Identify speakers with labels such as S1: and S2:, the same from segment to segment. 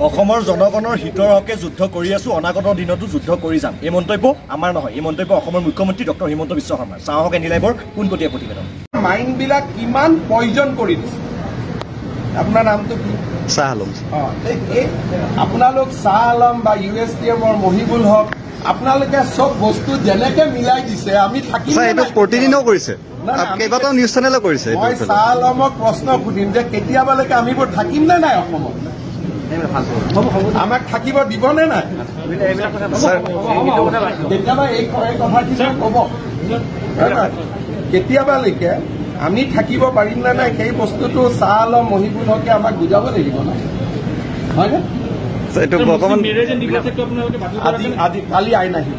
S1: অসমৰ জনগণৰ হিতৰ হকে যুদ্ধ কৰি আছো, অনাগত দিনতো যুদ্ধ কৰি যাম। এই মন্তব্য আমাৰ নহয়, এই মন্তব্য অসমৰ মুখ্যমন্ত্ৰী ডক্টৰ হিমন্ত বিশ্ব শৰ্মা। চাহক এনি লাইভৰ পোনপটীয়া প্ৰতিবেদন।
S2: মাইণ্ডবিলাক কিমান পয়জন কৰি দিছে। আপোনাৰ নামটো কি?
S3: শাহ আলম।
S2: আপোনালোক শাহ আলম বা USTMৰ মহিবুল হক, আপোনালোকে চব বস্তু যেনেকে মিলাই দিছে আমি থাকিম।
S3: প্ৰতিদিনেও কৰিছে, কেইবাটাও নিউজ চেনেলে কৰিছে।
S2: মই শাহ আলমক প্ৰশ্ন সুধিম যে কেতিয়াবালৈকে আমিবোৰ থাকিম নে নাই অসমত? আমাক থাকিব দিবনে নাই? কেতিয়াবা এই কথাখিনি ক'ব। কেতিয়াবালৈকে আমি থাকিব পাৰিম নে নাই সেই বস্তুটো শাহ আলম মহিবুল হকে আমাক বুজাব লাগিব না, হয়নে? কালি আইন আহিল।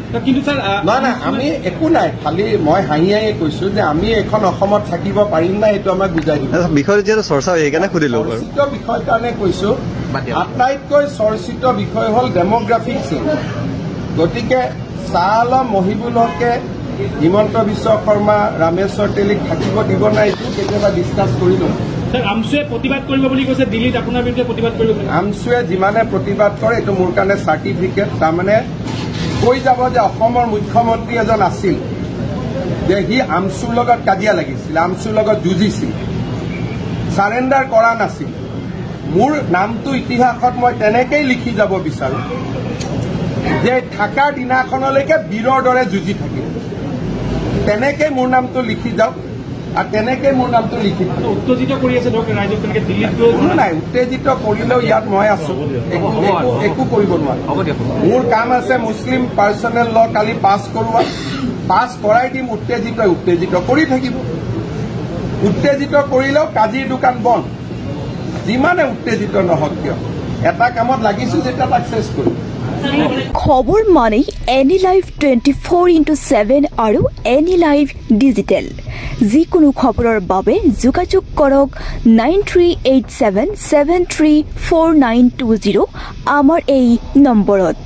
S2: নাই আমি একো নাই, খালি মই হাঁহি হাঁহি কৈছো যে আমি এখন অসমত থাকিব পাৰিম নাই এইটো আমাক বুজাই দিব।
S3: বিষয়টো যিহেতু চৰ্চা হয় সেইকাৰণে সুধিলো।
S2: চৰ্চিত বিষয় কাৰণে কৈছো, আটাইতকৈ চৰ্চিত বিষয় হ'ল ডেমোগ্ৰাফিক চেঞ্জ। গতিকে শাহ আলম মহিবুল হকে হিমন্ত বিশ্ব শৰ্মা, ৰামেশ্বৰ তেলীক থাকিব দিব নাই এইটো কেতিয়াবা ডিছকাছ কৰি লম।
S4: আমছুৱে প্ৰতিবাদ কৰিব বুলি কৈছে, দিল্লীত আপোনাৰ বিৰুদ্ধে প্ৰতিবাদ কৰিব।
S2: আমছুৱে যিমানে প্ৰতিবাদ কৰে এইটো মোৰ কাৰণে চাৰ্টিফিকেট। তাৰমানে কৈ যাব যে অসমৰ মুখ্যমন্ত্ৰী এজন আছিল যে সি আমছুৰ লগত কাজিয়া লাগিছিল, আমছুৰ লগত যুঁজিছিল, চাৰেণ্ডাৰ কৰা নাছিল। মোৰ নামটো ইতিহাসত মই তেনেকেই লিখি যাব বিচাৰো যে থাকাৰ দিনাখনলৈকে বীৰৰ দৰে যুঁজি থাকিল। তেনেকে মোৰ নামটো লিখি যাওক আৰু তেনেকে মোৰ নামটো লিখি থাকক।
S4: উত্তেজিত কৰি আছে ধৰক ৰাইজক, তেনেকে দিল্লীত
S2: কোনো নাই। উত্তেজিত কৰিলেও ইয়াত মই আছো, একো কৰিব নোৱাৰো। মোৰ কাম আছে মুছলিম পাৰ্চনেল ল কালি পাছ কৰোৱা, পাছ কৰাই দিম। উত্তেজিত কৰি থাকিব। উত্তেজিত কৰিলেও কাজিৰ দোকান বন্ধ। যিমানে উত্তেজিত নহওক কিয় এটা কামত লাগিছো যেতিয়া তাক চেছ কৰিম।
S5: খবৰ মানে এনি লাইভ 24/7 আৰু এনি লাইভ ডিজিটেল। যিকোনো খবৰৰ বাবে যোগাযোগ কৰক 9387734920 আমাৰ এই নম্বৰত।